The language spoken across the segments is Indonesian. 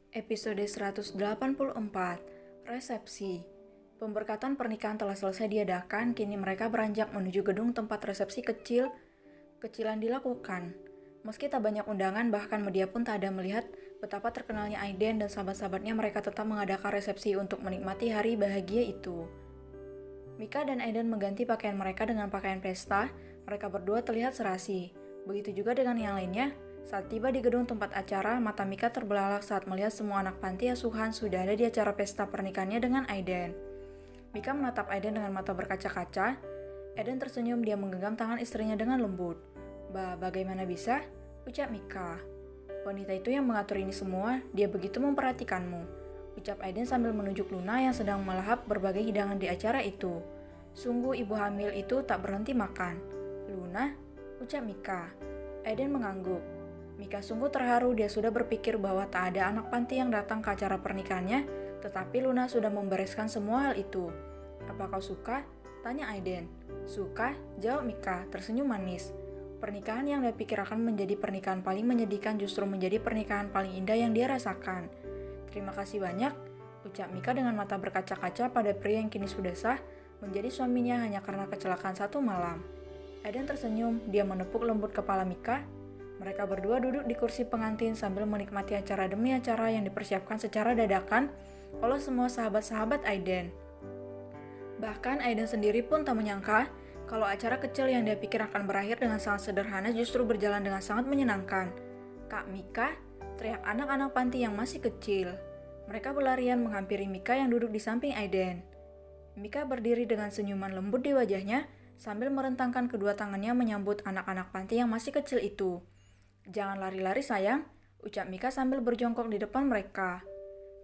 Episode 184, Resepsi. Pemberkatan pernikahan telah selesai diadakan, kini mereka beranjak menuju gedung tempat resepsi kecilan dilakukan. Meski tak banyak undangan, bahkan media pun tak ada melihat betapa terkenalnya Aiden dan sahabat-sahabatnya, mereka tetap mengadakan resepsi untuk menikmati hari bahagia itu. Mika dan Aiden mengganti pakaian mereka dengan pakaian pesta, mereka berdua terlihat serasi. Begitu juga dengan yang lainnya. Saat tiba di gedung tempat acara, mata Mika terbelalak saat melihat semua anak panti asuhan sudah ada di acara pesta pernikahannya dengan Aiden. Mika menatap Aiden dengan mata berkaca-kaca. Aiden tersenyum, dia menggenggam tangan istrinya dengan lembut. Bagaimana bisa? Ucap Mika. Wanita itu yang mengatur ini semua, dia begitu memperhatikanmu. Ucap Aiden sambil menunjuk Luna yang sedang melahap berbagai hidangan di acara itu. Sungguh ibu hamil itu tak berhenti makan. Luna? Ucap Mika. Aiden mengangguk. Mika sungguh terharu, dia sudah berpikir bahwa tak ada anak panti yang datang ke acara pernikahannya, tetapi Luna sudah membereskan semua hal itu. Apa kau suka? Tanya Aiden. Suka? Jawab Mika, tersenyum manis. Pernikahan yang dia pikir akan menjadi pernikahan paling menyedihkan justru menjadi pernikahan paling indah yang dia rasakan. Terima kasih banyak, ucap Mika dengan mata berkaca-kaca pada pria yang kini sudah sah, menjadi suaminya hanya karena kecelakaan satu malam. Aiden tersenyum, dia menepuk lembut kepala Mika. Mereka berdua duduk di kursi pengantin sambil menikmati acara demi acara yang dipersiapkan secara dadakan oleh semua sahabat-sahabat Aiden. Bahkan Aiden sendiri pun tak menyangka kalau acara kecil yang dia pikir akan berakhir dengan sangat sederhana justru berjalan dengan sangat menyenangkan. Kak Mika, teriak anak-anak panti yang masih kecil. Mereka berlarian menghampiri Mika yang duduk di samping Aiden. Mika berdiri dengan senyuman lembut di wajahnya sambil merentangkan kedua tangannya menyambut anak-anak panti yang masih kecil itu. Jangan lari-lari sayang, ucap Mika sambil berjongkok di depan mereka.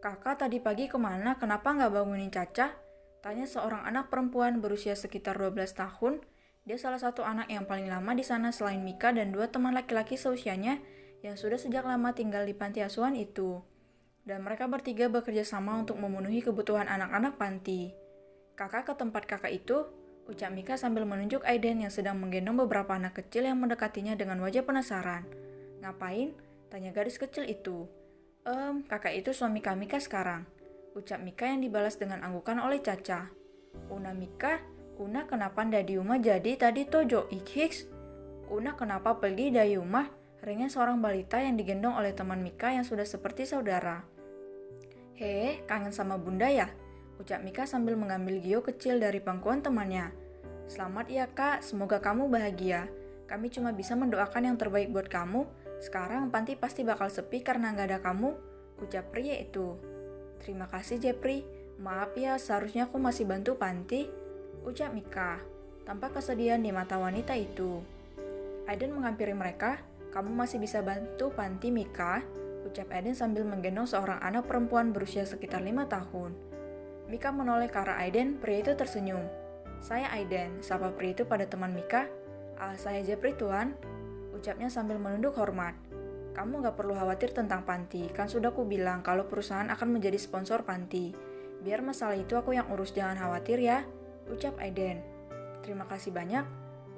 Kakak tadi pagi kemana? Kenapa nggak bangunin Caca? Tanya seorang anak perempuan berusia sekitar 12 tahun. Dia salah satu anak yang paling lama di sana selain Mika dan dua teman laki-laki seusianya yang sudah sejak lama tinggal di panti asuhan itu. Dan mereka bertiga bekerja sama untuk memenuhi kebutuhan anak-anak panti. Kakak ke tempat kakak itu, ucap Mika sambil menunjuk Aiden yang sedang menggendong beberapa anak kecil yang mendekatinya dengan wajah penasaran. Ngapain? Tanya gadis kecil itu. Kakak itu suami kami Mika sekarang, ucap Mika yang dibalas dengan anggukan oleh Caca. Una Mika, Una kenapa ndak di rumah jadi tadi tojo Hiks? Una kenapa pergi dari rumah? Ringnya seorang balita yang digendong oleh teman Mika yang sudah seperti saudara. Kangen sama bunda ya? Ucap Mika sambil mengambil Gio kecil dari pangkuan temannya. Selamat ya kak, semoga kamu bahagia. Kami cuma bisa mendoakan yang terbaik buat kamu. Sekarang panti pasti bakal sepi karena nggak ada kamu, ucap pria itu. Terima kasih Jepri, maaf ya seharusnya aku masih bantu panti, ucap Mika, tampak kesedihan di mata wanita itu. Aiden menghampiri mereka, kamu masih bisa bantu panti Mika, ucap Aiden sambil menggendong seorang anak perempuan berusia sekitar 5 tahun. Mika menoleh ke arah Aiden, pria itu tersenyum. Saya Aiden, sapa pria itu pada teman Mika. Saya Jepri tuan, ucapnya sambil menunduk hormat. Kamu gak perlu khawatir tentang panti, kan sudah ku bilang kalau perusahaan akan menjadi sponsor panti. Biar masalah itu aku yang urus, jangan khawatir ya, ucap Aiden. Terima kasih banyak,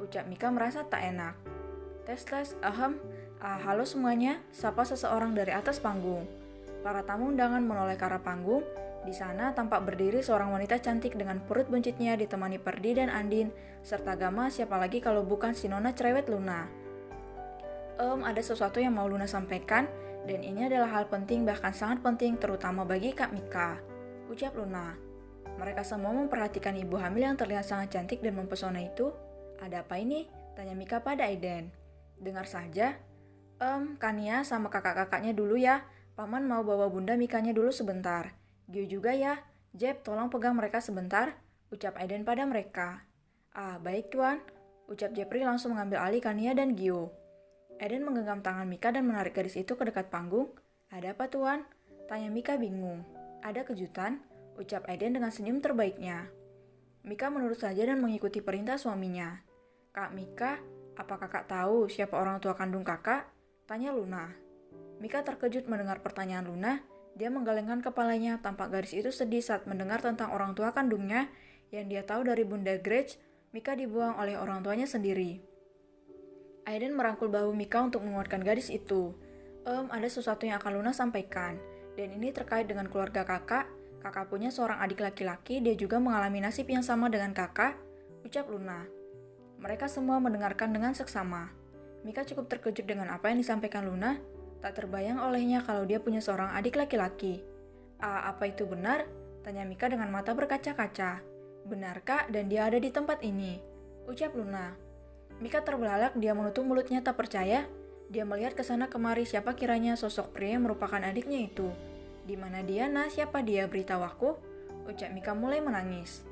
ucap Mika merasa tak enak. Tes, halo semuanya, sapa seseorang dari atas panggung. Para tamu undangan menoleh ke arah panggung. Di sana tampak berdiri seorang wanita cantik dengan perut buncitnya ditemani Perdi dan Andin, serta Gama, siapa lagi kalau bukan si Nona cerewet Luna. Ada sesuatu yang mau Luna sampaikan, dan ini adalah hal penting, bahkan sangat penting, terutama bagi Kak Mika, ucap Luna. Mereka semua memperhatikan ibu hamil yang terlihat sangat cantik dan mempesona itu. Ada apa ini? Tanya Mika pada Aiden. Dengar saja. Kania sama kakak-kakaknya dulu ya. Paman mau bawa bunda Mikanya dulu sebentar. Gio juga ya. Jeb, tolong pegang mereka sebentar, ucap Aiden pada mereka. Baik tuan, ucap Jepri langsung mengambil alih Kania dan Gio. Aiden menggenggam tangan Mika dan menarik gadis itu ke dekat panggung. Ada apa tuan? Tanya Mika bingung. Ada kejutan, ucap Aiden dengan senyum terbaiknya. Mika menurut saja dan mengikuti perintah suaminya. Kak Mika, apa kakak tahu siapa orang tua kandung kakak? Tanya Luna. Mika terkejut mendengar pertanyaan Luna. Dia menggelengkan kepalanya, tampak gadis itu sedih saat mendengar tentang orang tua kandungnya. Yang dia tahu dari Bunda Gretch, Mika dibuang oleh orang tuanya sendiri. Aiden merangkul bahu Mika untuk menguatkan gadis itu. Ada sesuatu yang akan Luna sampaikan. Dan ini terkait dengan keluarga kakak. Kakak punya seorang adik laki-laki, dia juga mengalami nasib yang sama dengan kakak, ucap Luna. Mereka semua mendengarkan dengan seksama. Mika cukup terkejut dengan apa yang disampaikan Luna. Tak terbayang olehnya kalau dia punya seorang adik laki-laki. Apa itu benar? Tanya Mika dengan mata berkaca-kaca. Benar kak, dan dia ada di tempat ini, ucap Luna. Mika terbelalak, dia menutup mulutnya tak percaya. Dia melihat ke sana kemari siapa kiranya sosok pria yang merupakan adiknya itu. Di mana dia, nah? Siapa dia? Beritahu aku, ucap Mika mulai menangis.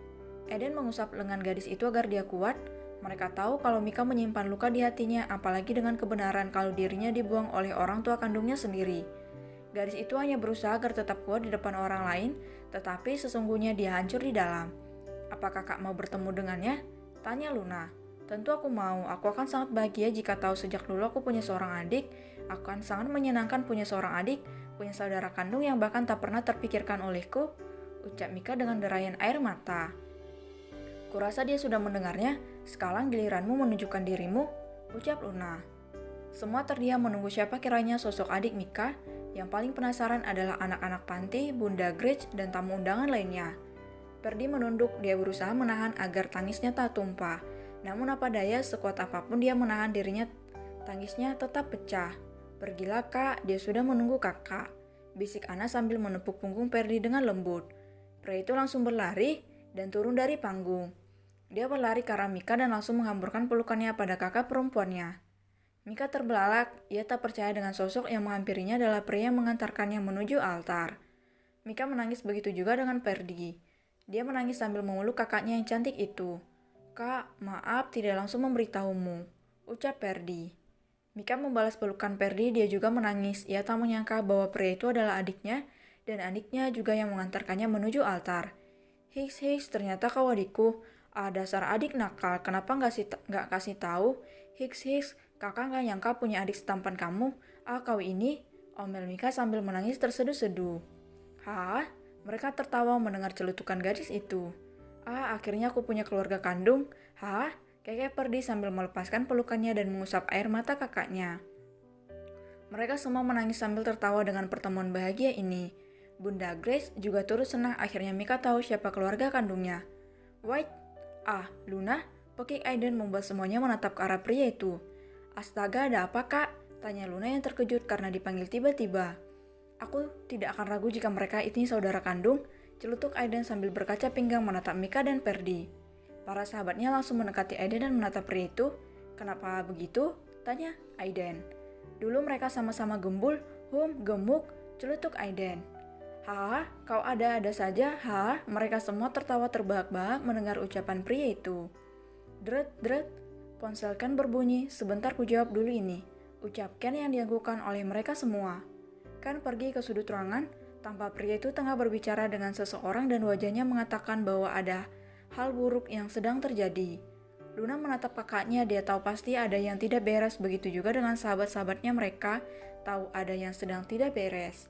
Eden mengusap lengan gadis itu agar dia kuat. Mereka tahu kalau Mika menyimpan luka di hatinya, apalagi dengan kebenaran kalau dirinya dibuang oleh orang tua kandungnya sendiri. Gadis itu hanya berusaha agar tetap kuat di depan orang lain, tetapi sesungguhnya dia hancur di dalam. Apa kakak mau bertemu dengannya? Tanya Luna. Tentu aku mau, aku akan sangat bahagia jika tahu sejak dulu aku punya seorang adik. Aku akan sangat menyenangkan punya seorang adik, punya saudara kandung yang bahkan tak pernah terpikirkan olehku, ucap Mika dengan derayan air mata. Kurasa dia sudah mendengarnya, sekarang giliranmu menunjukkan dirimu, ucap Luna. Semua terdiam menunggu siapa kiranya sosok adik Mika. Yang paling penasaran adalah anak-anak panti, Bunda Grace, dan tamu undangan lainnya. Perdi menunduk, dia berusaha menahan agar tangisnya tak tumpah. Namun apa daya, sekuat apapun dia menahan dirinya, tangisnya tetap pecah. Pergilah kak, dia sudah menunggu kakak, bisik Ana sambil menepuk punggung Perdi dengan lembut. Pria itu langsung berlari dan turun dari panggung. Dia berlari ke arah Mika dan langsung menghamburkan pelukannya pada kakak perempuannya. Mika terbelalak, ia tak percaya dengan sosok yang menghampirinya adalah pria yang mengantarkannya menuju altar. Mika menangis begitu juga dengan Perdi. Dia menangis sambil memeluk kakaknya yang cantik itu. Kak, maaf tidak langsung memberitahumu, ucap Perdi. Mika membalas pelukan Perdi, dia juga menangis. Ia tak menyangka bahwa pria itu adalah adiknya, dan adiknya juga yang mengantarkannya menuju altar. Hiks, ternyata kau adikku. Dasar adik nakal, kenapa nggak kasih tahu? Hiks, kakak nggak nyangka punya adik setampan kamu. Kau ini, omel Mika sambil menangis terseduh-seduh. Hah? Mereka tertawa mendengar celutukan gadis itu. Akhirnya aku punya keluarga kandung. Hah? Keke Perdi sambil melepaskan pelukannya dan mengusap air mata kakaknya. Mereka semua menangis sambil tertawa dengan pertemuan bahagia ini. Bunda Grace juga turut senang akhirnya Mika tahu siapa keluarga kandungnya. Wait, Luna, Pekik Aiden membuat semuanya menatap ke arah pria itu. Astaga, ada apa kak? Tanya Luna yang terkejut karena dipanggil tiba-tiba. Aku tidak akan ragu jika mereka ini saudara kandung, celutuk Aiden sambil berkaca pinggang menatap Mika dan Perdi. Para sahabatnya langsung mendekati Aiden dan menatap pria itu. Kenapa begitu? Tanya Aiden. Dulu mereka sama-sama gembul, gemuk, celutuk Aiden. Kau ada-ada saja, mereka semua tertawa terbahak-bahak mendengar ucapan pria itu. Dret, ponsel Ken berbunyi, sebentar ku jawab dulu ini, ucap Ken yang dianggukkan oleh mereka semua. Ken pergi ke sudut ruangan, tampak pria itu tengah berbicara dengan seseorang dan wajahnya mengatakan bahwa ada hal buruk yang sedang terjadi. Luna menatap kakaknya, dia tahu pasti ada yang tidak beres, begitu juga dengan sahabat-sahabatnya mereka tahu ada yang sedang tidak beres.